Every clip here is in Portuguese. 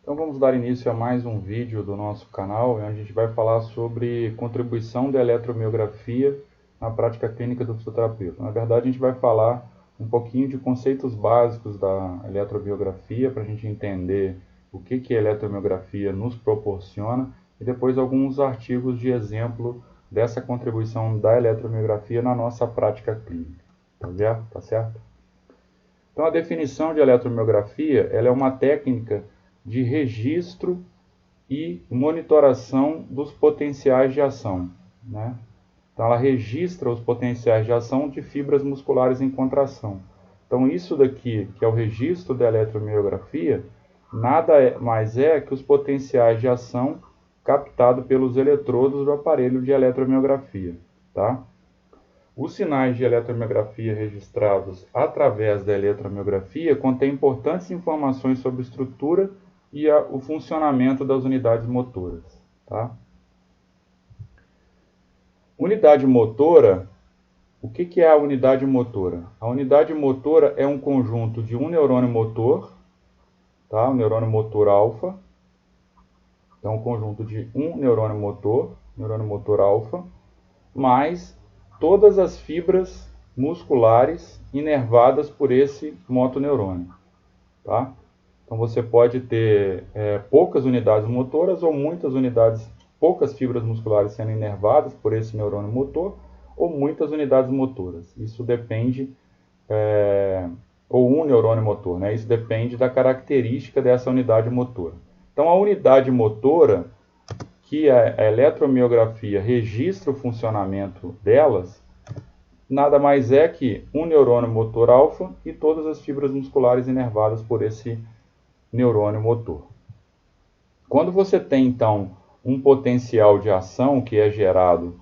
Então vamos dar início a mais um vídeo do nosso canal, onde a gente vai falar sobre contribuição da eletromiografia na prática clínica do fisioterapeuta. Na verdade, a gente vai falar um pouquinho de conceitos básicos da eletromiografia, para a gente entender o que a eletromiografia nos proporciona, e depois alguns artigos de exemplo dessa contribuição da eletromiografia na nossa prática clínica. Tá certo? Então a definição de eletromiografia, ela é uma técnica de registro e monitoração dos potenciais de ação, né? Então ela registra os potenciais de ação de fibras musculares em contração. Então isso daqui, que é o registro da eletromiografia, nada mais é que os potenciais de ação captados pelos eletrodos do aparelho de eletromiografia, tá? Os sinais de eletromiografia registrados através da eletromiografia contêm importantes informações sobre estrutura e o funcionamento das unidades motoras, tá? Unidade motora, o que é a unidade motora? A unidade motora é um conjunto de um neurônio motor, tá? O neurônio motor alfa, então um conjunto de um neurônio motor alfa, mais todas as fibras musculares inervadas por esse motoneurônio, tá? Então você pode ter poucas unidades motoras ou muitas unidades, poucas fibras musculares sendo inervadas por esse neurônio motor, ou muitas unidades motoras. Isso depende, ou um neurônio motor, né? Isso depende da característica dessa unidade motora. Então a unidade motora, que a eletromiografia registra o funcionamento delas, nada mais é que um neurônio motor alfa e todas as fibras musculares inervadas por esse neurônio motor. Quando você tem, então, um potencial de ação que é gerado,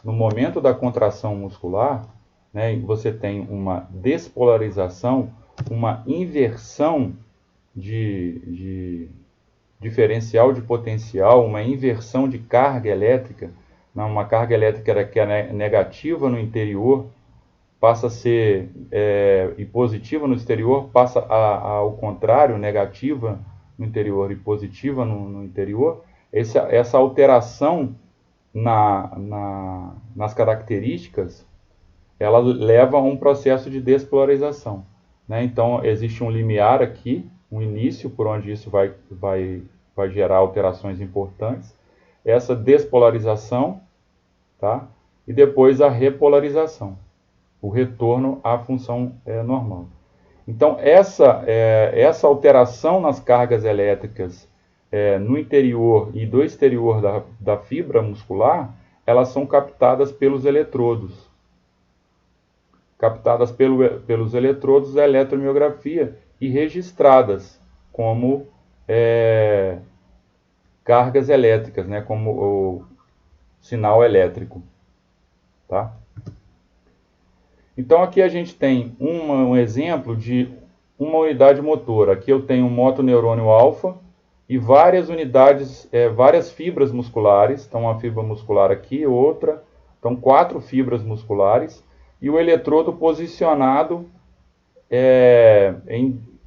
no momento da contração muscular, né, e você tem uma despolarização, uma inversão de diferencial de potencial, uma inversão de carga elétrica, uma carga elétrica que é negativa no interior, passa a ser e positiva no exterior, passa ao contrário, negativa no interior e positiva no interior. Essa alteração nas características, ela leva a um processo de despolarização, né? Então, existe um limiar aqui, um início por onde isso vai gerar alterações importantes, essa despolarização, tá? E depois a repolarização, o retorno à função normal. Então, essa alteração nas cargas elétricas no interior e do exterior da fibra muscular, elas são captadas pelos eletrodos. Captadas pelos eletrodos da eletromiografia e registradas como cargas elétricas, né, como o sinal elétrico, tá? Então aqui a gente tem um exemplo de uma unidade motora. Aqui eu tenho um motoneurônio alfa e várias unidades, várias fibras musculares. Então uma fibra muscular aqui, outra. Então 4 fibras musculares e o eletrodo posicionado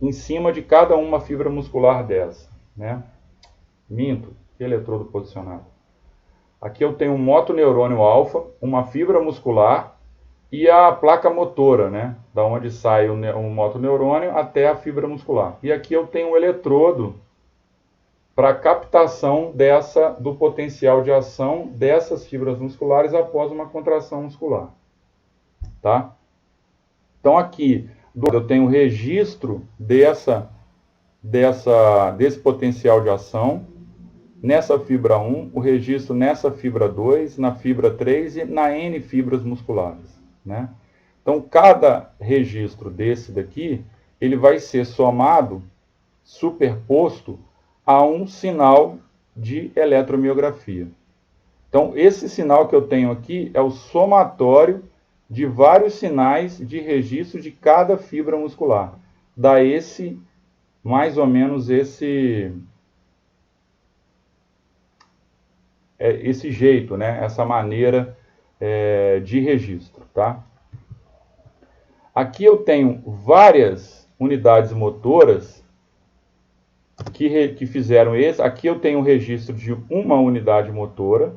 em cima de cada uma fibra muscular dessa, né? Minto, que eletrodo posicionado. Aqui eu tenho um motoneurônio alfa, uma fibra muscular e a placa motora, né? Da onde sai o motoneurônio até a fibra muscular. E aqui eu tenho um eletrodo para captação do potencial de ação dessas fibras musculares após uma contração muscular, tá? Então aqui eu tenho o registro desse potencial de ação nessa fibra 1, o registro nessa fibra 2, na fibra 3 e na N fibras musculares, né? Então, cada registro desse daqui, ele vai ser somado, superposto, a um sinal de eletromiografia. Então, esse sinal que eu tenho aqui é o somatório de vários sinais de registro de cada fibra muscular. Dá mais ou menos esse jeito, né? Essa maneira de registro, tá? Aqui eu tenho várias unidades motoras que fizeram esse. Aqui eu tenho um registro de uma unidade motora,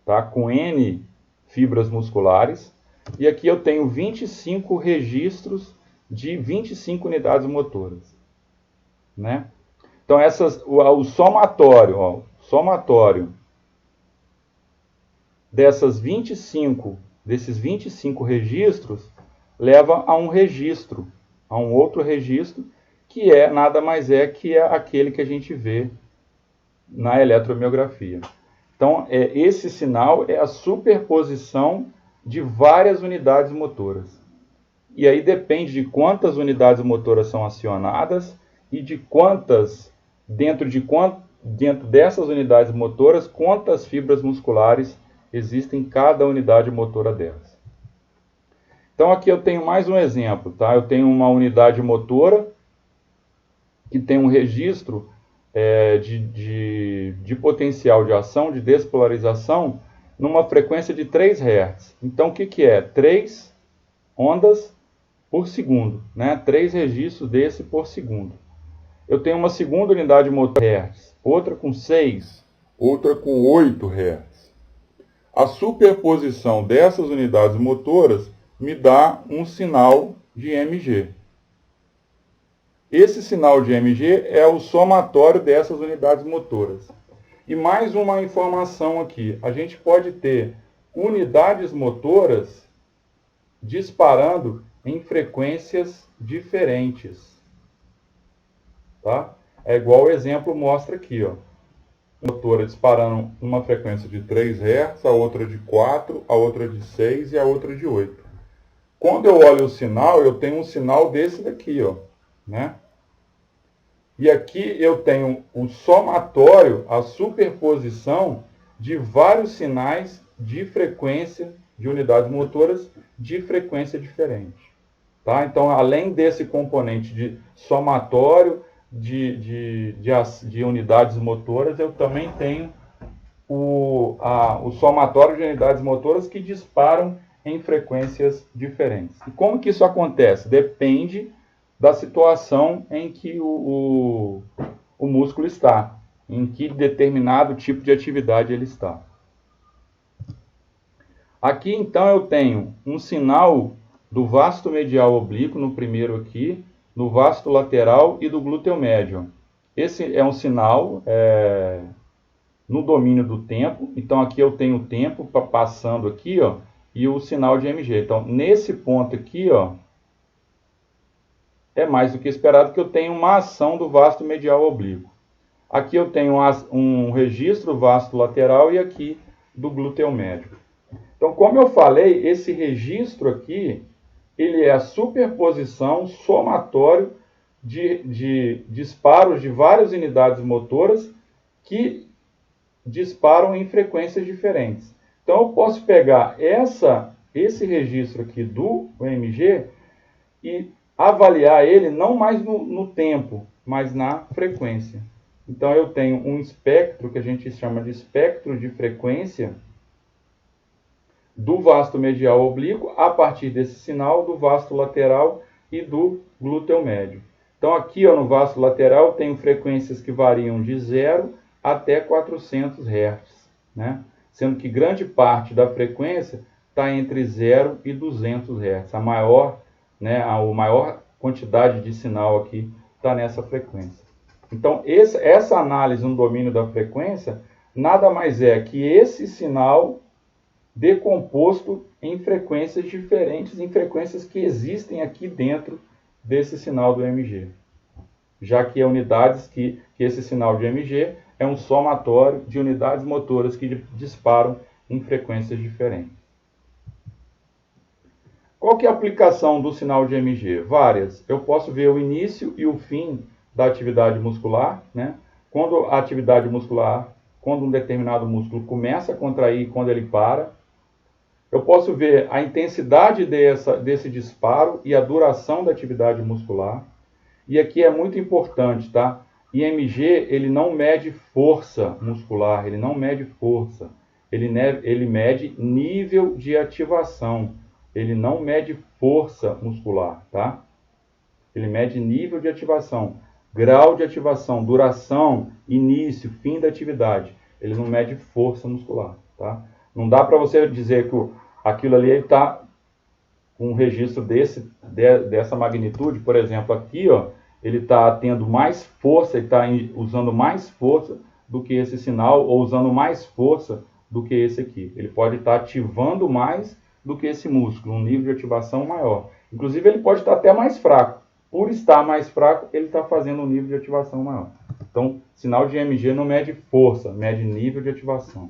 tá? Com N fibras musculares. E aqui eu tenho 25 registros de 25 unidades motoras, né? Então o somatório desses 25 registros leva a um registro, a um outro registro, que nada mais que aquele que a gente vê na eletromiografia. Então, esse sinal é a superposição de várias unidades motoras. E aí depende de quantas unidades motoras são acionadas e de quantas, dentro dessas unidades motoras, quantas fibras musculares existem em cada unidade motora delas. Então aqui eu tenho mais um exemplo, tá? Eu tenho uma unidade motora que tem um registro de potencial de ação, de despolarização, numa frequência de 3 Hz. Então o que é? 3 ondas por segundo, né? 3 registros desse por segundo. Eu tenho uma segunda unidade motora Hz, outra com 6, outra com 8 Hz. A superposição dessas unidades motoras me dá um sinal de MG. Esse sinal de MG é o somatório dessas unidades motoras. E mais uma informação aqui. A gente pode ter unidades motoras disparando em frequências diferentes. Tá? É igual o exemplo mostra aqui. Ó. Motora disparando uma frequência de 3 Hz, a outra de 4, a outra de 6 e a outra de 8. Quando eu olho o sinal, eu tenho um sinal desse daqui, ó, né? E aqui eu tenho o somatório, a superposição de vários sinais de frequência, de unidades motoras de frequência diferente. Tá? Então, além desse componente de somatório de unidades motoras, eu também tenho o somatório de unidades motoras que disparam em frequências diferentes. E como que isso acontece? Depende da situação em que o músculo está, em que determinado tipo de atividade ele está. Aqui, então, eu tenho um sinal do vasto medial oblíquo, no primeiro aqui, no vasto lateral e do glúteo médio. Esse é um sinal no domínio do tempo. Então, aqui eu tenho o tempo passando aqui, ó, e o sinal de MG. Então, nesse ponto aqui, ó, é mais do que esperado que eu tenho uma ação do vasto medial oblíquo. Aqui eu tenho um registro vasto lateral e aqui do glúteo médio. Então, como eu falei, esse registro aqui, ele é a superposição, somatório de disparos de várias unidades motoras que disparam em frequências diferentes. Então, eu posso pegar esse registro aqui do MG e avaliar ele não mais no tempo, mas na frequência. Então, eu tenho um espectro que a gente chama de espectro de frequência do vasto medial oblíquo a partir desse sinal do vasto lateral e do glúteo médio. Então, aqui ó, no vasto lateral, eu tenho frequências que variam de 0 até 400 Hz, né? Sendo que grande parte da frequência está entre 0 e 200 Hz. A maior quantidade de sinal aqui está nessa frequência. Então, essa análise no domínio da frequência nada mais é que esse sinal decomposto em frequências diferentes, em frequências que existem aqui dentro desse sinal do MG. Já que que esse sinal de MG é um somatório de unidades motoras que disparam em frequências diferentes. Qual que é a aplicação do sinal de MG? Várias. Eu posso ver o início e o fim da atividade muscular, né? Quando um determinado músculo começa a contrair e quando ele para. Eu posso ver a intensidade desse disparo e a duração da atividade muscular. E aqui é muito importante, tá? IMG, ele não mede força muscular, ele não mede força. Ele mede nível de ativação. Ele não mede força muscular, tá? Ele mede nível de ativação. grau de ativação, duração, início, fim da atividade. Ele não mede força muscular, tá? Não dá para você dizer que aquilo ali está com um registro dessa magnitude. Por exemplo, aqui, ó, ele está tendo mais força, ele está usando mais força do que esse sinal, ou usando mais força do que esse aqui. Ele pode estar ativando mais do que esse músculo, um nível de ativação maior. Inclusive, ele pode estar até mais fraco. Por estar mais fraco, ele está fazendo um nível de ativação maior. Então, sinal de EMG não mede força, mede nível de ativação.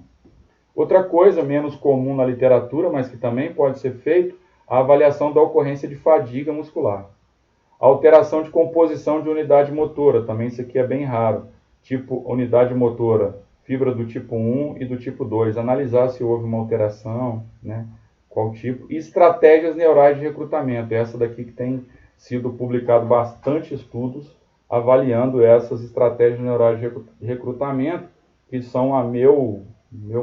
Outra coisa menos comum na literatura, mas que também pode ser feito, a avaliação da ocorrência de fadiga muscular. A alteração de composição de unidade motora, também isso aqui é bem raro. Tipo, unidade motora, fibra do tipo 1 e do tipo 2. Analisar se houve uma alteração, né? Qual tipo. E estratégias neurais de recrutamento. Essa daqui que tem sido publicado bastante estudos avaliando essas estratégias neurais de recrutamento, que são, a meu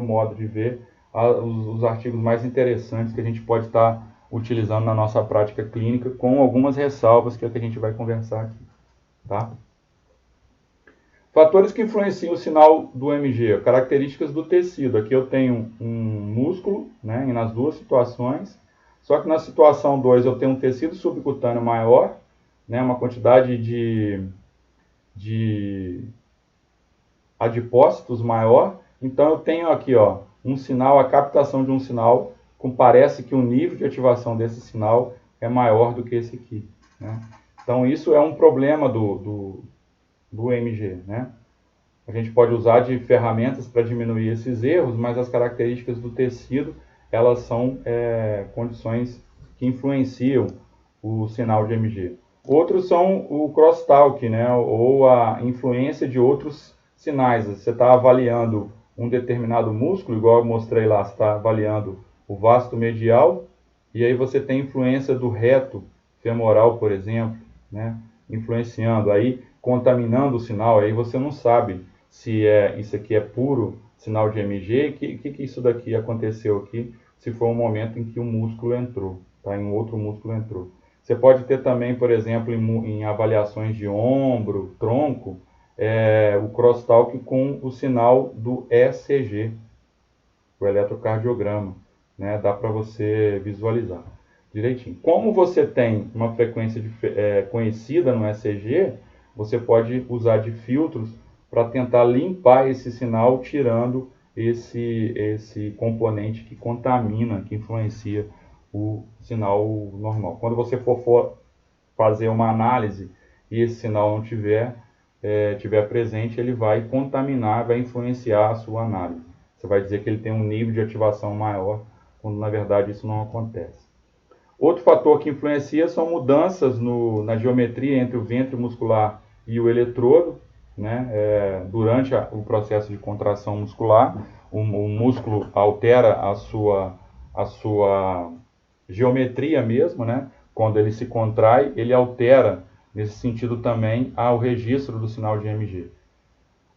modo de ver, os artigos mais interessantes que a gente pode estar utilizando na nossa prática clínica, com algumas ressalvas que é o que a gente vai conversar aqui, tá? Fatores que influenciam o sinal do EMG, características do tecido. Aqui eu tenho um músculo, né, nas duas situações, só que na situação 2 eu tenho um tecido subcutâneo maior, né, uma quantidade de adipócitos maior. Então eu tenho aqui, ó, um sinal, a captação de um sinal, parece que o nível de ativação desse sinal é maior do que esse aqui, né? Então isso é um problema do EMG, né? A gente pode usar de ferramentas para diminuir esses erros, mas as características do tecido, elas são condições que influenciam o sinal de EMG. Outros são o crosstalk, né? Ou a influência de outros sinais. Você está avaliando um determinado músculo, igual eu mostrei lá, você está avaliando o vasto medial, e aí você tem influência do reto femoral, por exemplo, né? Influenciando, aí contaminando o sinal, aí você não sabe se isso aqui é puro sinal de EMG, que isso daqui aconteceu aqui, se foi um momento em que um músculo entrou, tá? Em outro músculo entrou. Você pode ter também, por exemplo, em avaliações de ombro, tronco, o crosstalk com o sinal do ECG, o eletrocardiograma, né? Dá para você visualizar direitinho. Como você tem uma frequência conhecida no ECG, você pode usar de filtros para tentar limpar esse sinal, tirando esse componente que contamina, que influencia o sinal normal. Quando você for fazer uma análise e esse sinal não tiver presente, ele vai contaminar, vai influenciar a sua análise. Você vai dizer que ele tem um nível de ativação maior, quando na verdade isso não acontece. Outro fator que influencia são mudanças na geometria entre o ventre muscular e o eletrodo, né? Durante o processo de contração muscular, o músculo altera a sua geometria mesmo, né? Quando ele se contrai, ele altera, nesse sentido também, o registro do sinal de EMG.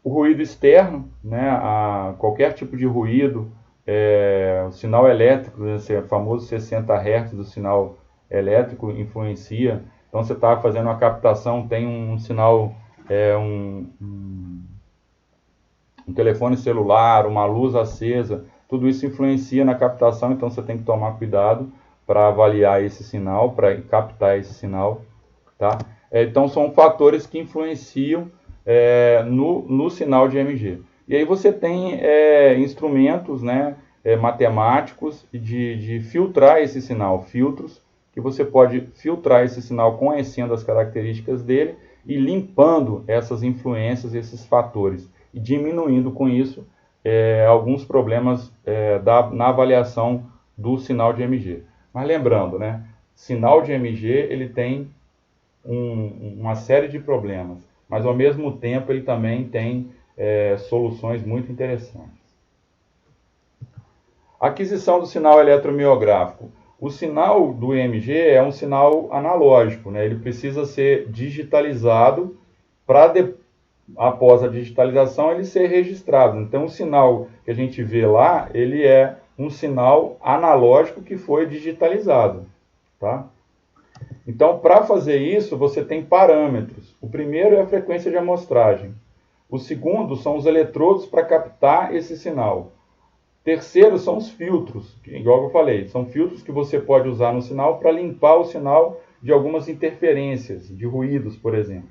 O ruído externo, né? Qualquer tipo de ruído, o sinal elétrico, esse famoso 60 Hz do sinal elétrico influencia. Então você está fazendo uma captação, tem um sinal, um telefone celular, uma luz acesa, tudo isso influencia na captação, então você tem que tomar cuidado para avaliar esse sinal, para captar esse sinal, tá? Então são fatores que influenciam no sinal de EMG. E aí você tem instrumentos, né, matemáticos de filtrar esse sinal, filtros que você pode filtrar esse sinal conhecendo as características dele e limpando essas influências, esses fatores, e diminuindo com isso alguns problemas na avaliação do sinal de EMG. Mas lembrando, né, sinal de EMG ele tem uma série de problemas, mas ao mesmo tempo ele também tem soluções muito interessantes. Aquisição do sinal eletromiográfico. O sinal do EMG é um sinal analógico, né? Ele precisa ser digitalizado para, após a digitalização, ele ser registrado. Então, o sinal que a gente vê lá, ele é um sinal analógico que foi digitalizado, tá? Então, para fazer isso, você tem parâmetros. O primeiro é a frequência de amostragem. O segundo são os eletrodos para captar esse sinal. Terceiro são os filtros, que, igual eu falei, são filtros que você pode usar no sinal para limpar o sinal de algumas interferências, de ruídos, por exemplo.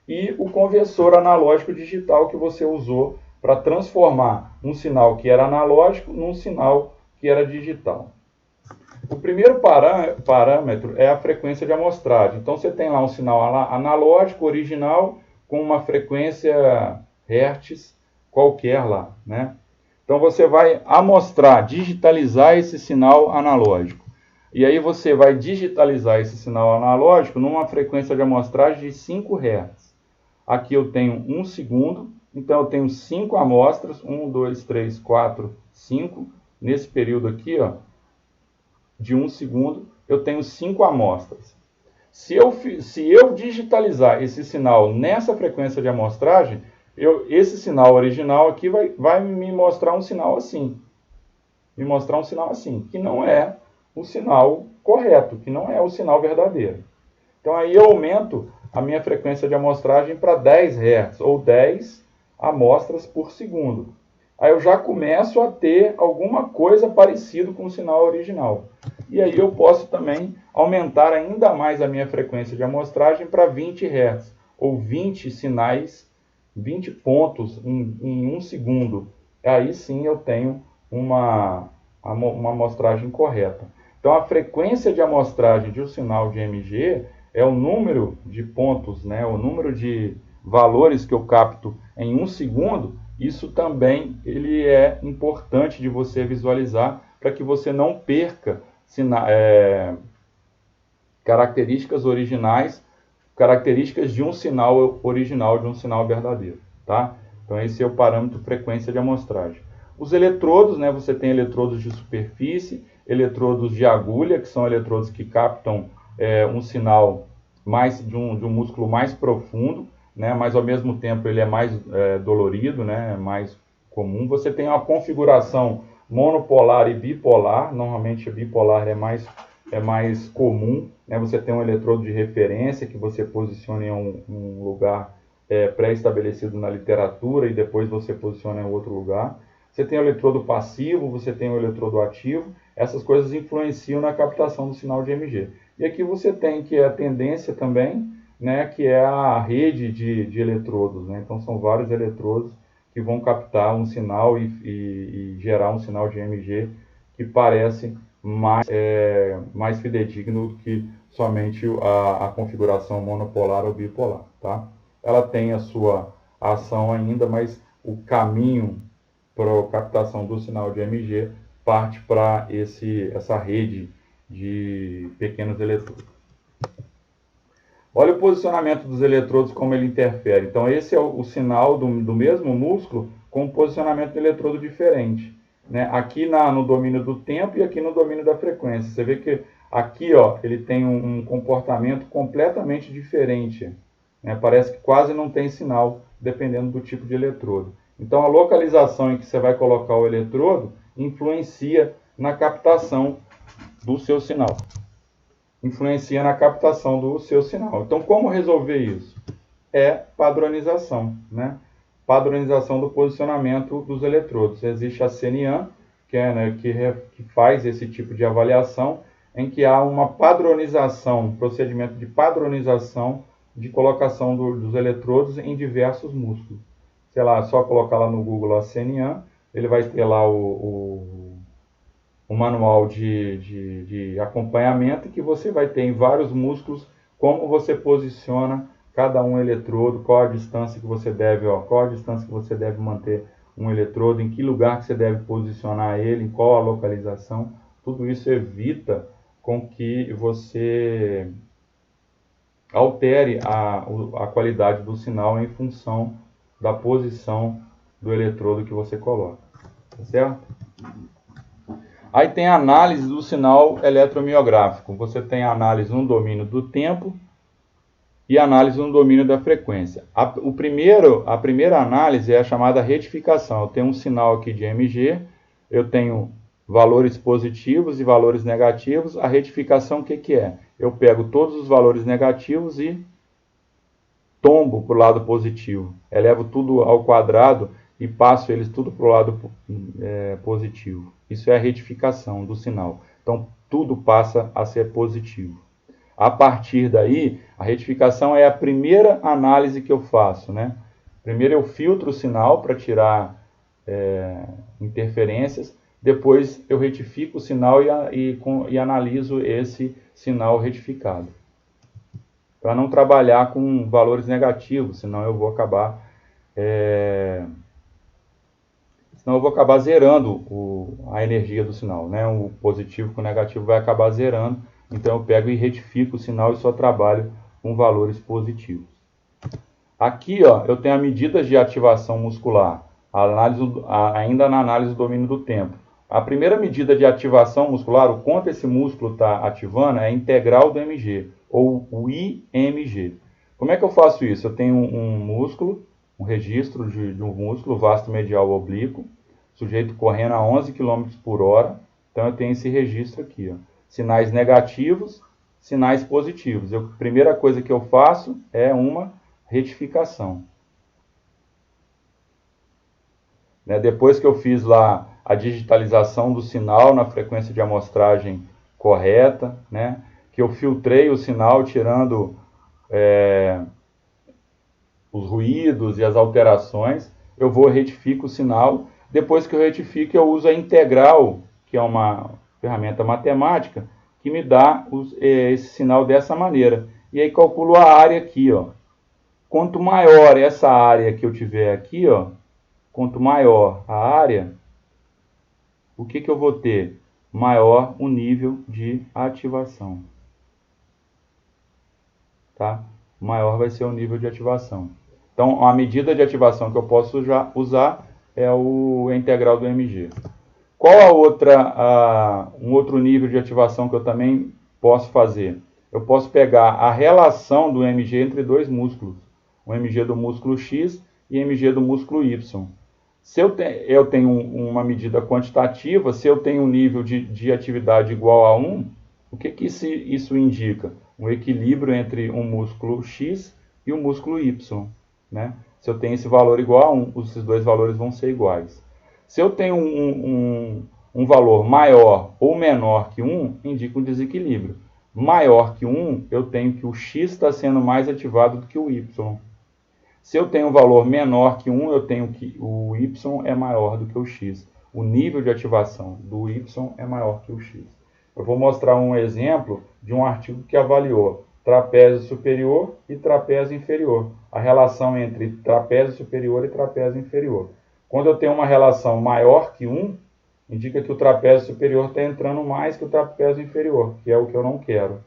E o conversor analógico digital que você usou para transformar um sinal que era analógico num sinal que era digital. O primeiro parâmetro é a frequência de amostragem. Então você tem lá um sinal analógico original com uma frequência hertz qualquer lá, né? Então você vai amostrar, digitalizar esse sinal analógico. E aí você vai digitalizar esse sinal analógico numa frequência de amostragem de 5 Hz. Aqui eu tenho 1 segundo, então eu tenho 5 amostras, 1, 2, 3, 4, 5. Nesse período aqui, ó, de 1 segundo, eu tenho 5 amostras. Se eu digitalizar esse sinal nessa frequência de amostragem, esse sinal original aqui vai me mostrar um sinal assim. Me mostrar um sinal assim, que não é o sinal correto, que não é o sinal verdadeiro. Então aí eu aumento a minha frequência de amostragem para 10 Hz, ou 10 amostras por segundo. Aí eu já começo a ter alguma coisa parecida com o sinal original. E aí eu posso também aumentar ainda mais a minha frequência de amostragem para 20 Hz, ou 20 sinais, 20 pontos em 1 segundo. Aí sim eu tenho uma amostragem correta. Então a frequência de amostragem de um sinal de MG é o número de pontos, né, o número de valores que eu capto em 1 segundo. Isso também ele é importante de você visualizar para que você não perca características originais, características de um sinal original, de um sinal verdadeiro, tá? Então esse é o parâmetro frequência de amostragem. Os eletrodos, né, você tem eletrodos de superfície, eletrodos de agulha, que são eletrodos que captam um sinal mais de um músculo mais profundo, né, mas ao mesmo tempo ele é mais dolorido, né, mais comum. Você tem uma configuração monopolar e bipolar. Normalmente a bipolar é mais comum, né? Você tem um eletrodo de referência que você posiciona em um lugar pré-estabelecido na literatura e depois você posiciona em outro lugar. Você tem o eletrodo passivo, você tem o eletrodo ativo. Essas coisas influenciam na captação do sinal de MG. E aqui você tem que é a tendência também, né, que é a rede de eletrodos, né? Então são vários eletrodos que vão captar um sinal e gerar um sinal de MG que parece mais fidedigno do que somente a configuração monopolar ou bipolar, tá? Ela tem a sua ação ainda, mas o caminho para a captação do sinal de MG parte para essa rede de pequenos eletrodos. Olha o posicionamento dos eletrodos, como ele interfere. Então, esse é o sinal do mesmo músculo com um posicionamento de eletrodo diferente, né? Aqui no domínio do tempo e aqui no domínio da frequência. Você vê que aqui, ó, ele tem um comportamento completamente diferente, né? Parece que quase não tem sinal, dependendo do tipo de eletrodo. Então, a localização em que você vai colocar o eletrodo influencia na captação do seu sinal. Influencia na captação do seu sinal. Então, como resolver isso? É padronização, né? Padronização do posicionamento dos eletrodos. Existe a CNAM, que faz esse tipo de avaliação, em que há uma padronização, procedimento de padronização de colocação dos eletrodos em diversos músculos. Sei lá, só colocar lá no Google a CNAM, ele vai ter lá o manual de acompanhamento, que você vai ter em vários músculos como você posiciona cada um eletrodo, qual a distância que você deve, manter um eletrodo, em que lugar que você deve posicionar ele, em qual a localização. Tudo isso evita com que você altere a qualidade do sinal em função da posição do eletrodo que você coloca, tá certo? Aí tem a análise do sinal eletromiográfico. Você tem a análise no domínio do tempo e a análise no domínio da frequência. A primeira análise é a chamada retificação. Eu tenho um sinal aqui de MG, eu tenho valores positivos e valores negativos. A retificação, o que é? eu pego todos os valores negativos e tombo para o lado positivo. Elevo tudo ao quadrado e passo eles tudo para o lado positivo. Isso é a retificação do sinal. Então, tudo passa a ser positivo. A partir daí, a retificação é a primeira análise que eu faço, né? Primeiro eu filtro o sinal para tirar interferências, depois eu retifico o sinal e analiso esse sinal retificado. Para não trabalhar com valores negativos, senão eu vou acabar zerando a energia do sinal, né? O positivo com o negativo vai acabar zerando, então eu pego e retifico o sinal e só trabalho com valores positivos. Aqui, ó, eu tenho a medida de ativação muscular, ainda na análise do domínio do tempo. A primeira medida de ativação muscular, o quanto esse músculo está ativando, é a integral do MG, ou o IMG. Como é que eu faço isso? Eu tenho um músculo, um registro de um músculo, vasto medial oblíquo, sujeito correndo a 11 km por hora. Então eu tenho esse registro aqui, ó. Sinais negativos, sinais positivos. A primeira coisa que eu faço é uma retificação. Depois que eu fiz lá a digitalização do sinal na frequência de amostragem correta, né, que eu filtrei o sinal tirando os ruídos e as alterações, eu vou retifico o sinal. Depois que eu retifico, eu uso a integral, que é uma ferramenta matemática, que me dá esse sinal dessa maneira. E aí calculo a área aqui, ó. Quanto maior essa área que eu tiver aqui, ó, quanto maior a área, o que eu vou ter? Maior o nível de ativação. Tá? Maior vai ser o nível de ativação. Então, a medida de ativação que eu posso já usar é a integral do MG. Qual um outro nível de ativação que eu também posso fazer? Eu posso pegar a relação do MG entre dois músculos. O MG do músculo X e MG do músculo Y. Se eu tenho uma medida quantitativa, se eu tenho um nível de atividade igual a 1, o que isso indica? Um equilíbrio entre um músculo X e um músculo Y. Né? Se eu tenho esse valor igual a 1, esses dois valores vão ser iguais. Se eu tenho um valor maior ou menor que 1, indica um desequilíbrio. Maior que 1, eu tenho que o X está sendo mais ativado do que o Y. Se eu tenho um valor menor que 1, eu tenho que o Y é maior do que o X. O nível de ativação do Y é maior que o X. Eu vou mostrar um exemplo de um artigo que avaliou trapézio superior e trapézio inferior. A relação entre trapézio superior e trapézio inferior. Quando eu tenho uma relação maior que 1, indica que o trapézio superior está entrando mais que o trapézio inferior, que é o que eu não quero.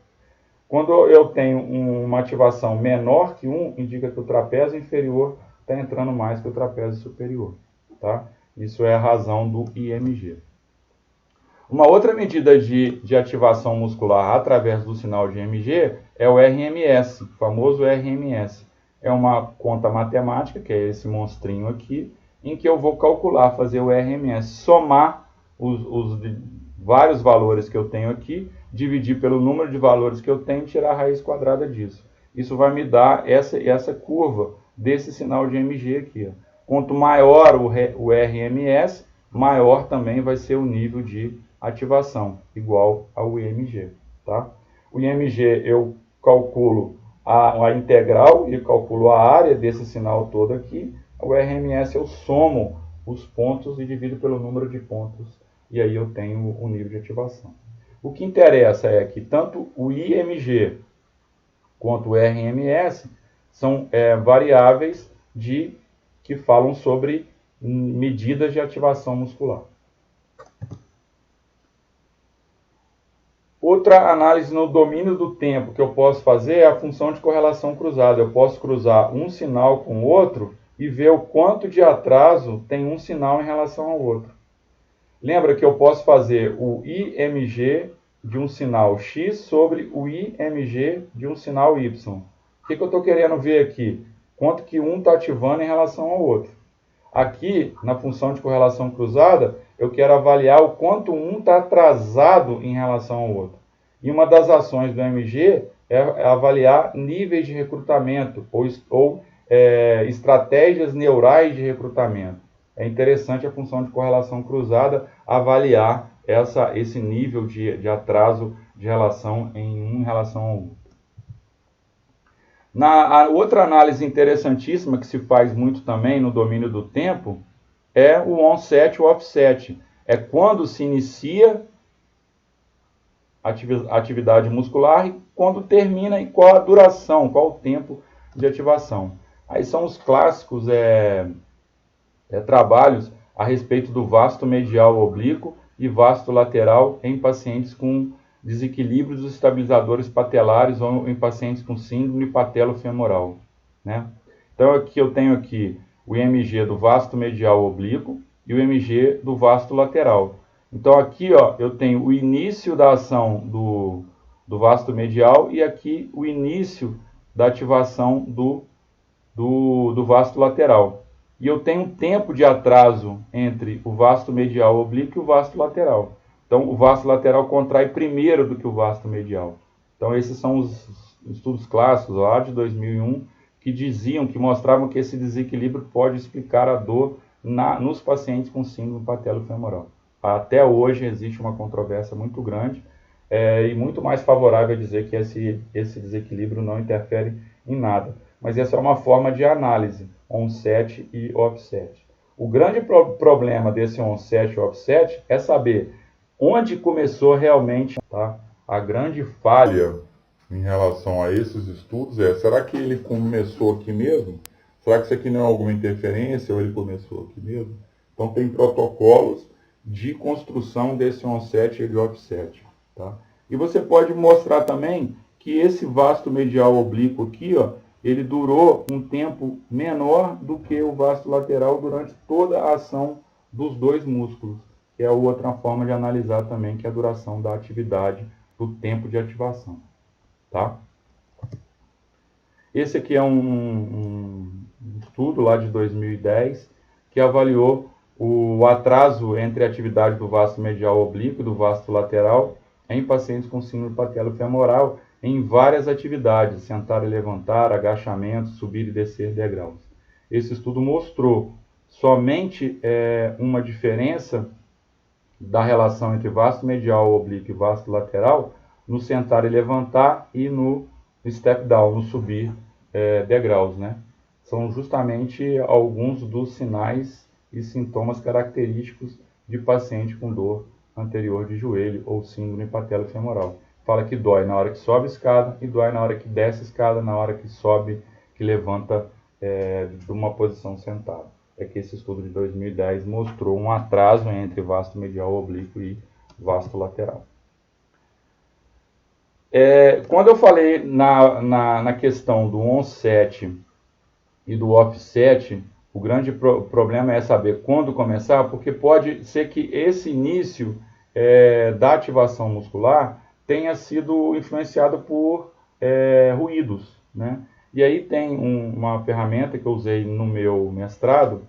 Quando eu tenho uma ativação menor que 1, indica que o trapézio inferior está entrando mais que o trapézio superior. Tá? Isso é a razão do IMG. Uma outra medida de ativação muscular através do sinal de IMG é o RMS, o famoso RMS. É uma conta matemática, que é esse monstrinho aqui, em que eu vou calcular, fazer o RMS, somar os vários valores que eu tenho aqui, dividir pelo número de valores que eu tenho e tirar a raiz quadrada disso. Isso vai me dar essa curva desse sinal de MG aqui. Ó. Quanto maior o RMS, maior também vai ser o nível de ativação, igual ao IMG. Tá? O IMG eu calculo a integral e calculo a área desse sinal todo aqui. O RMS eu somo os pontos e divido pelo número de pontos. E aí eu tenho o nível de ativação. O que interessa é que tanto o IMG quanto o RMS são variáveis que falam sobre medidas de ativação muscular. Outra análise no domínio do tempo que eu posso fazer é a função de correlação cruzada. Eu posso cruzar um sinal com o outro e ver o quanto de atraso tem um sinal em relação ao outro. Lembra que eu posso fazer o IMG de um sinal X sobre o IMG de um sinal Y. O que eu estou querendo ver aqui? Quanto que um está ativando em relação ao outro. Aqui, na função de correlação cruzada, eu quero avaliar o quanto um está atrasado em relação ao outro. E uma das ações do EMG é avaliar níveis de recrutamento ou estratégias neurais de recrutamento. É interessante a função de correlação cruzada avaliar esse nível de atraso de relação em relação ao outro. A outra análise interessantíssima que se faz muito também no domínio do tempo é o onset e o offset. É quando se inicia a atividade muscular e quando termina e qual a duração, qual o tempo de ativação. Aí são os clássicos trabalhos a respeito do vasto medial oblíquo e vasto lateral em pacientes com desequilíbrios dos estabilizadores patelares ou em pacientes com síndrome patelofemoral, né? Então aqui eu tenho aqui o IMG do vasto medial oblíquo e o IMG do vasto lateral. Então aqui ó, eu tenho o início da ação do vasto medial e aqui o início da ativação do vasto lateral. E eu tenho um tempo de atraso entre o vasto medial oblíquo e o vasto lateral. Então, o vasto lateral contrai primeiro do que o vasto medial. Então, esses são os estudos clássicos lá de 2001 que mostravam que esse desequilíbrio pode explicar a dor nos pacientes com síndrome patelofemoral. Até hoje existe uma controvérsia muito grande e muito mais favorável a dizer que esse desequilíbrio não interfere em nada. Mas essa é uma forma de análise, onset e offset. O grande problema desse onset e offset é saber onde começou realmente, tá? A grande falha em relação a esses estudos será que ele começou aqui mesmo? Será que isso aqui não é alguma interferência ou ele começou aqui mesmo? Então tem protocolos de construção desse onset e offset, tá? E você pode mostrar também que esse vasto medial oblíquo aqui, ó, ele durou um tempo menor do que o vasto lateral durante toda a ação dos dois músculos, que é outra forma de analisar também, que é a duração da atividade, do tempo de ativação. Tá? Esse aqui é um estudo lá de 2010, que avaliou o atraso entre a atividade do vasto medial oblíquo e do vasto lateral em pacientes com síndrome patelofemoral em várias atividades, sentar e levantar, agachamento, subir e descer degraus. Esse estudo mostrou somente uma diferença da relação entre vasto medial oblíquo e vasto lateral no sentar e levantar e no step down, no subir degraus, né? São justamente alguns dos sinais e sintomas característicos de paciente com dor anterior de joelho ou síndrome patelofemoral. Fala que dói na hora que sobe a escada e dói na hora que desce a escada, na hora que sobe, que levanta de uma posição sentada. É que esse estudo de 2010 mostrou um atraso entre vasto medial oblíquo e vasto lateral. Quando eu falei na questão do onset e do offset, o grande problema é saber quando começar, porque pode ser que esse início da ativação muscular tenha sido influenciado por ruídos, né? E aí tem uma ferramenta que eu usei no meu mestrado,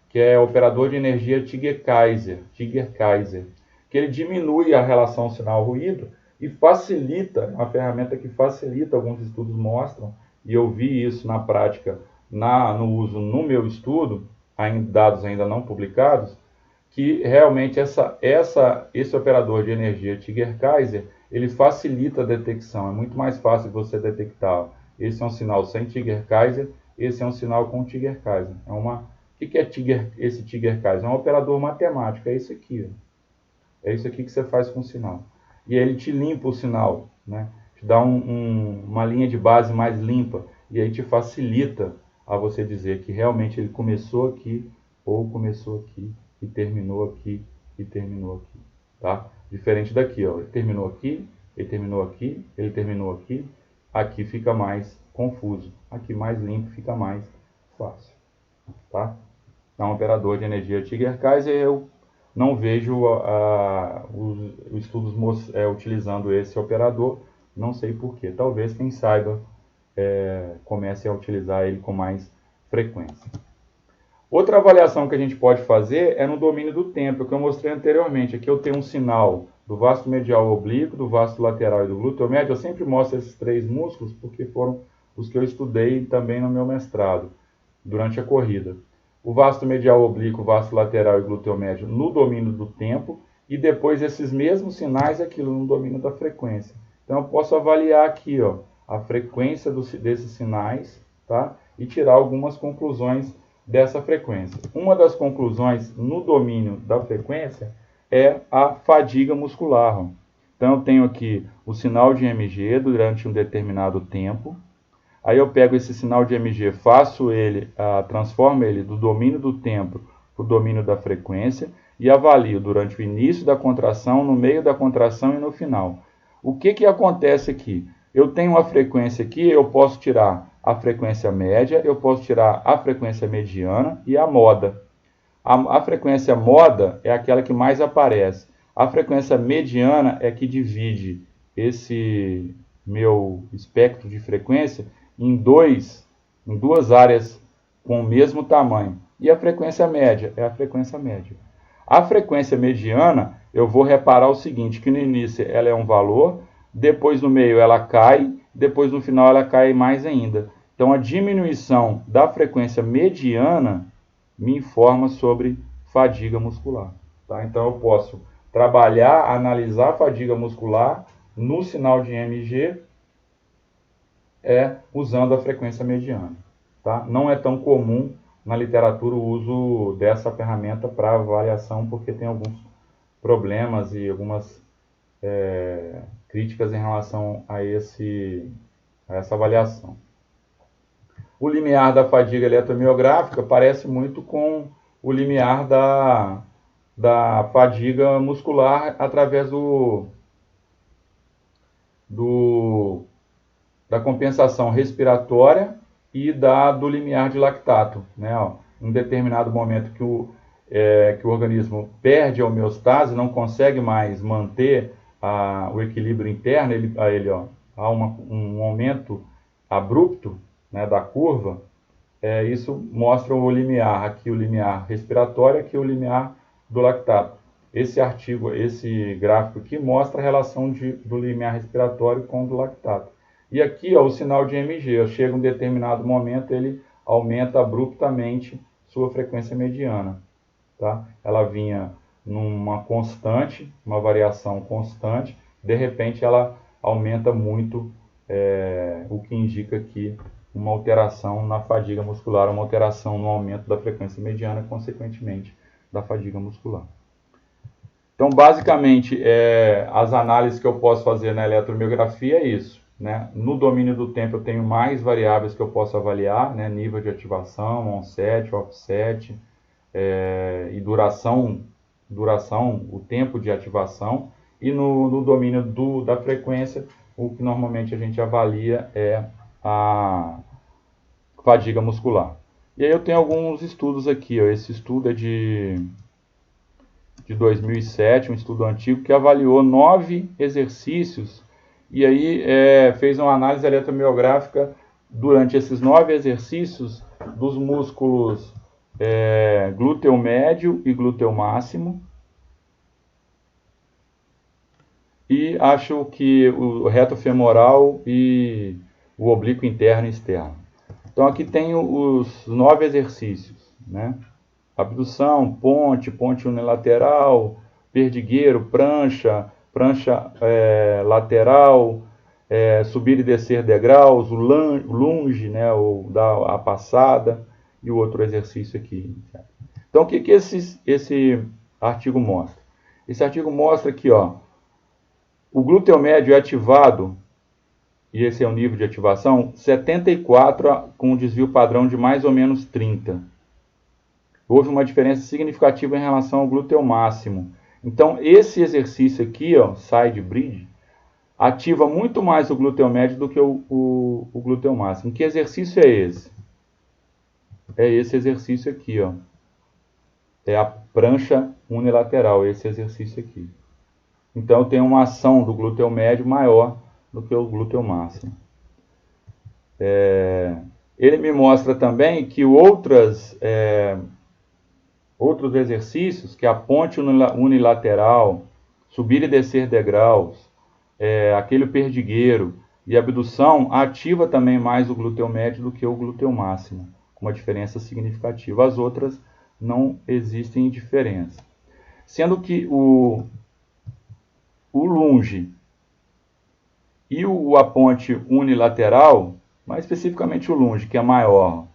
que é o operador de energia Tiger-Kaiser, que ele diminui a relação sinal-ruído e facilita, uma ferramenta que facilita, alguns estudos mostram, e eu vi isso na prática, no uso no meu estudo, dados ainda não publicados, que realmente esse operador de energia Tiger-Kaiser, ele facilita a detecção, é muito mais fácil você detectar. Esse é um sinal sem Tiger-Kaiser, esse é um sinal com Tiger-Kaiser. O que é esse Tiger-Kaiser? É um operador matemático, é isso aqui. Ó. É isso aqui que você faz com o sinal. E aí ele te limpa o sinal, né? Te dá uma linha de base mais limpa, e aí te facilita a você dizer que realmente ele começou aqui, ou começou aqui, e terminou aqui, e terminou aqui. Tá? Diferente daqui, ó. Ele terminou aqui, ele terminou aqui, ele terminou aqui. Aqui fica mais confuso. Aqui mais limpo, fica mais fácil. Tá? É um operador de energia Tiger-Kaiser, eu não vejo os estudos utilizando esse operador, não sei porquê. Talvez quem saiba comece a utilizar ele com mais frequência. Outra avaliação que a gente pode fazer é no domínio do tempo, que eu mostrei anteriormente. Aqui eu tenho um sinal do vasto medial oblíquo, do vasto lateral e do glúteo médio. Eu sempre mostro esses 3 músculos porque foram os que eu estudei também no meu mestrado, durante a corrida. O vasto medial oblíquo, vasto lateral e glúteo médio no domínio do tempo, e depois esses mesmos sinais, aquilo no domínio da frequência. Então eu posso avaliar aqui, ó, a frequência desses sinais, tá? E tirar algumas conclusões dessa frequência. Uma das conclusões no domínio da frequência é a fadiga muscular. Ó. Então eu tenho aqui o sinal de MG durante um determinado tempo. Aí eu pego esse sinal de MG, transformo ele do domínio do tempo para o domínio da frequência e avalio durante o início da contração, no meio da contração e no final. O que acontece aqui? Eu tenho uma frequência aqui, eu posso tirar a frequência média, eu posso tirar a frequência mediana e a moda. A frequência moda é aquela que mais aparece. A frequência mediana é que divide esse meu espectro de frequência em duas áreas com o mesmo tamanho. E a frequência média é a frequência média. A frequência mediana, eu vou reparar o seguinte, que no início ela é um valor, depois no meio ela cai, depois no final ela cai mais ainda. Então a diminuição da frequência mediana me informa sobre fadiga muscular. Tá? Então eu posso trabalhar, analisar a fadiga muscular no sinal de MG usando a frequência mediana. Tá? Não é tão comum na literatura o uso dessa ferramenta para avaliação, porque tem alguns problemas e algumas críticas em relação a essa avaliação. O limiar da fadiga eletromiográfica parece muito com o limiar da fadiga muscular através da compensação respiratória e do limiar de lactato. Né? Ó, em um determinado momento que o organismo perde a homeostase, não consegue mais manter o equilíbrio interno, há um aumento abrupto, né, da curva. Isso mostra o limiar, aqui o limiar respiratório, aqui o limiar do lactato. Esse gráfico aqui mostra a relação do limiar respiratório com o do lactato. E aqui, ó, o sinal de MG, chega um determinado momento, ele aumenta abruptamente sua frequência mediana. Tá? Ela vinha numa constante, uma variação constante, de repente ela aumenta muito, o que indica aqui uma alteração na fadiga muscular, uma alteração no aumento da frequência mediana, consequentemente, da fadiga muscular. Então, basicamente, as análises que eu posso fazer na eletromiografia é isso. Né? No domínio do tempo, eu tenho mais variáveis que eu posso avaliar, né? Nível de ativação, onset, offset, e duração, o tempo de ativação. E no domínio da frequência, o que normalmente a gente avalia é a fadiga muscular. E aí eu tenho alguns estudos aqui. Ó. Esse estudo é de 2007, um estudo antigo, que avaliou 9 exercícios e aí fez uma análise eletromiográfica durante esses 9 exercícios dos músculos glúteo médio e glúteo máximo. E acho que o reto femoral e o oblíquo interno e externo. Então aqui tem os 9 exercícios, né? Abdução, ponte unilateral, perdigueiro, prancha lateral, subir e descer degraus, o lunge, né, a passada, e o outro exercício aqui. Então o que esse artigo mostra? Esse artigo mostra que, ó, o glúteo médio é ativado, e esse é o nível de ativação, 74 com um desvio padrão de mais ou menos 30. Houve uma diferença significativa em relação ao glúteo máximo. Então, esse exercício aqui, ó, side bridge, ativa muito mais o glúteo médio do que o glúteo máximo. Que exercício é esse? É esse exercício aqui, ó. É a prancha unilateral, esse exercício aqui. Então, eu tenho uma ação do glúteo médio maior do que o glúteo máximo. Ele me mostra também que outros exercícios, que a ponte unilateral, subir e descer degraus, aquele perdigueiro e abdução, ativa também mais o glúteo médio do que o glúteo máximo, com uma diferença significativa. As outras não existem diferença. Sendo que o lunge e a ponte unilateral, mais especificamente o lunge, que é maior,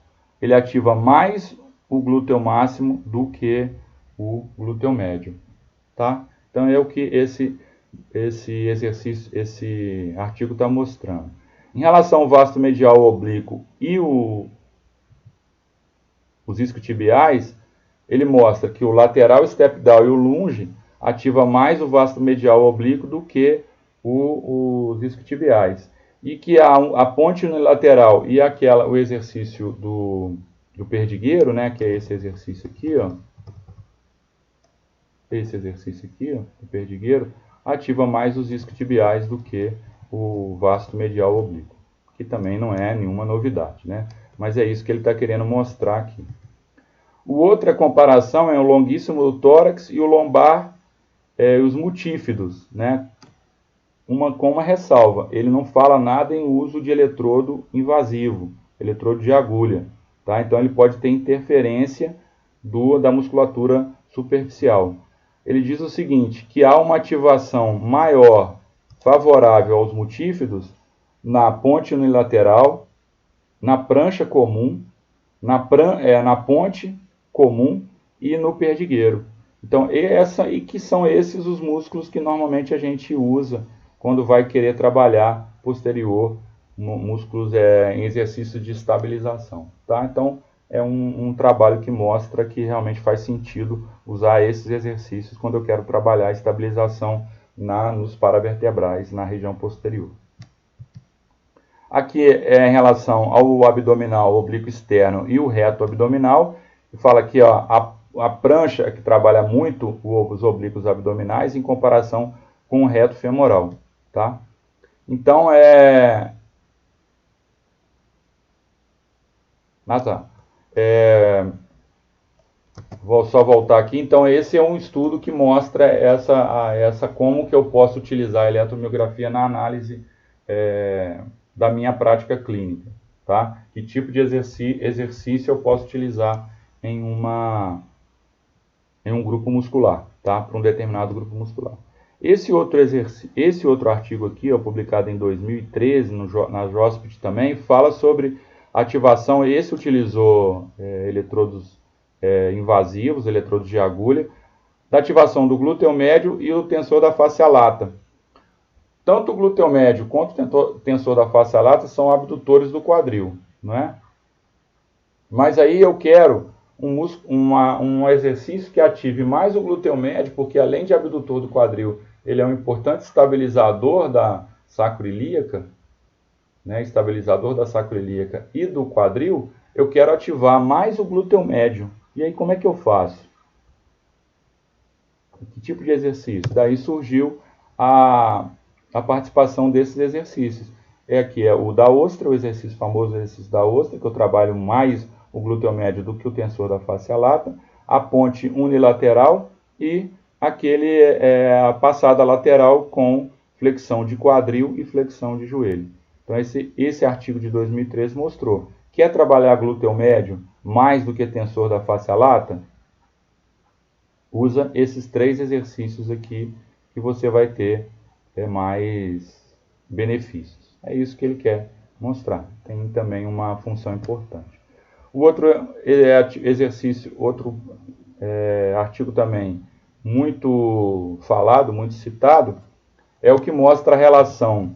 ele ativa mais o glúteo máximo do que o glúteo médio, tá? Então é o que esse exercício, esse artigo está mostrando. Em relação ao vasto medial oblíquo e os isquiotibiais, ele mostra que o lateral step down e o lunge ativa mais o vasto medial oblíquo do que os isquiotibiais. E que a ponte unilateral e o exercício do perdigueiro, né, que é esse exercício aqui, ó, o perdigueiro, ativa mais os isquiotibiais do que o vasto medial oblíquo, que também não é nenhuma novidade, né? Mas é isso que ele está querendo mostrar aqui. Outra comparação é o longuíssimo do tórax e o lombar, os multífidos, né? Com uma ressalva, ele não fala nada em uso de eletrodo invasivo, eletrodo de agulha, tá? Então ele pode ter interferência da musculatura superficial. Ele diz o seguinte, que há uma ativação maior favorável aos multífidos na ponte unilateral, na prancha comum, na ponte comum e no perdigueiro. Então, que são esses os músculos que normalmente a gente usa quando vai querer trabalhar posterior, músculos em exercício de estabilização, tá? Então, é um trabalho que mostra que realmente faz sentido usar esses exercícios quando eu quero trabalhar a estabilização nos paravertebrais, na região posterior. Aqui em relação ao abdominal oblíquo externo e o reto abdominal, fala aqui, ó, a prancha que trabalha muito os oblíquos abdominais em comparação com o reto femoral, tá? Então, vou só voltar aqui. Então, esse é um estudo que mostra como que eu posso utilizar a eletromiografia na análise da minha prática clínica, tá? Que tipo de exercício eu posso utilizar em um grupo muscular, tá? Para um determinado grupo muscular. Esse outro artigo aqui, ó, publicado em 2013 na JOSPT também, fala sobre ativação. Esse utilizou eletrodos invasivos, eletrodos de agulha, da ativação do glúteo médio e o tensor da fascia lata. Tanto o glúteo médio quanto o tensor da fascia lata são abdutores do quadril, não é? Mas aí eu quero um exercício que ative mais o glúteo médio, porque além de abdutor do quadril, ele é um importante estabilizador da sacroiliaca, né? Estabilizador da sacroiliaca e do quadril. Eu quero ativar mais o glúteo médio. E aí como é que eu faço? Que tipo de exercício? Daí surgiu a participação desses exercícios. Aqui é o da ostra, o exercício famoso exercício da ostra, que eu trabalho mais o glúteo médio do que o tensor da fascia lata, a ponte unilateral e a passada lateral com flexão de quadril e flexão de joelho. Então esse artigo de 2013 mostrou. Quer trabalhar glúteo médio mais do que tensor da fascia lata? Usa esses 3 exercícios aqui que você vai ter mais benefícios. É isso que ele quer mostrar. Tem também uma função importante. O outro exercício, artigo também muito falado, muito citado, é o que mostra a relação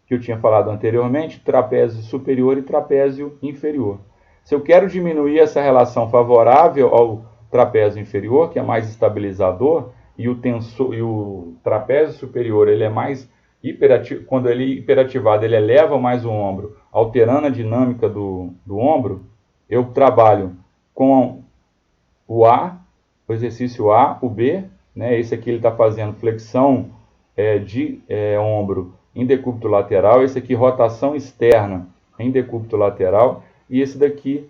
que eu tinha falado anteriormente, trapézio superior e trapézio inferior. Se eu quero diminuir essa relação favorável ao trapézio inferior, que é mais estabilizador, e o trapézio superior ele é mais hiperativo, quando ele é hiperativado, ele eleva mais o ombro, alterando a dinâmica do ombro, eu trabalho com o exercício A, o B, né? Esse aqui ele está fazendo flexão de ombro em decúbito lateral, esse aqui rotação externa em decúbito lateral, e esse daqui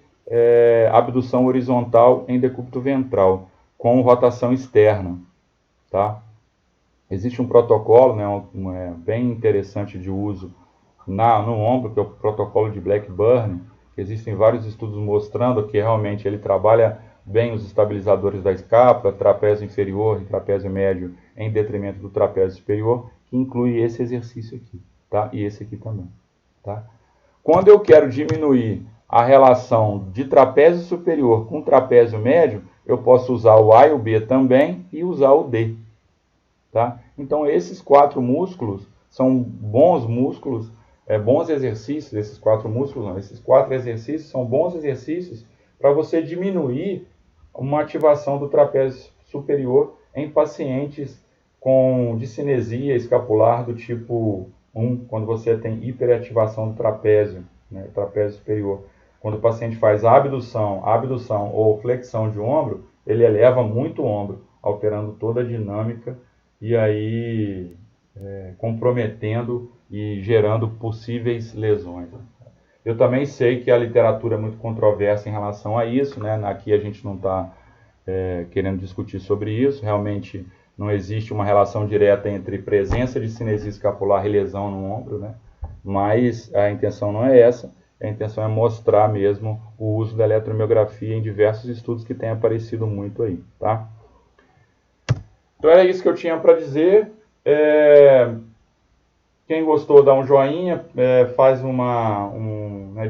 abdução horizontal em decúbito ventral, com rotação externa, tá? Existe um protocolo, né, bem interessante de uso no ombro, que é o protocolo de Blackburn. Existem vários estudos mostrando que realmente ele trabalha bem os estabilizadores da escápula, trapézio inferior e trapézio médio, em detrimento do trapézio superior, que inclui esse exercício aqui, tá? E esse aqui também, tá? Quando eu quero diminuir a relação de trapézio superior com trapézio médio, eu posso usar o A e o B também e usar o D. Tá? Então, esses 4 músculos são bons músculos, bons exercícios, esses 4 músculos não, esses 4 exercícios são bons exercícios para você diminuir uma ativação do trapézio superior em pacientes com discinesia escapular do tipo 1, quando você tem hiperativação do trapézio, né, trapézio superior. Quando o paciente faz abdução ou flexão de ombro, ele eleva muito o ombro, alterando toda a dinâmica e aí comprometendo e gerando possíveis lesões. Eu também sei que a literatura é muito controversa em relação a isso, né? Aqui a gente não está querendo discutir sobre isso, realmente não existe uma relação direta entre presença de cinesia escapular e lesão no ombro, né? Mas a intenção não é essa, a intenção é mostrar mesmo o uso da eletromiografia em diversos estudos que têm aparecido muito aí, tá? Então era isso que eu tinha para dizer. Quem gostou, dá um joinha, faz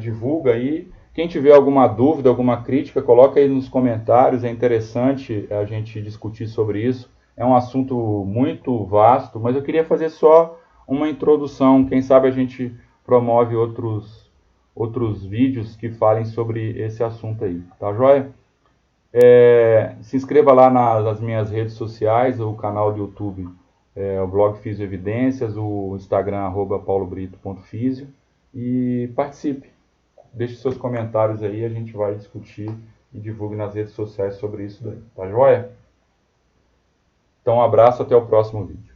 divulga aí. Quem tiver alguma dúvida, alguma crítica, coloca aí nos comentários. É interessante a gente discutir sobre isso. É um assunto muito vasto, mas eu queria fazer só uma introdução. Quem sabe a gente promove outros vídeos que falem sobre esse assunto aí. Tá joia? Se inscreva lá nas minhas redes sociais, o canal do YouTube, o blog Fisioevidências, o Instagram @paulobrito.fisio, e participe. Deixe seus comentários aí, a gente vai discutir e divulgue nas redes sociais sobre isso daí. Tá joia? Então um abraço, até o próximo vídeo.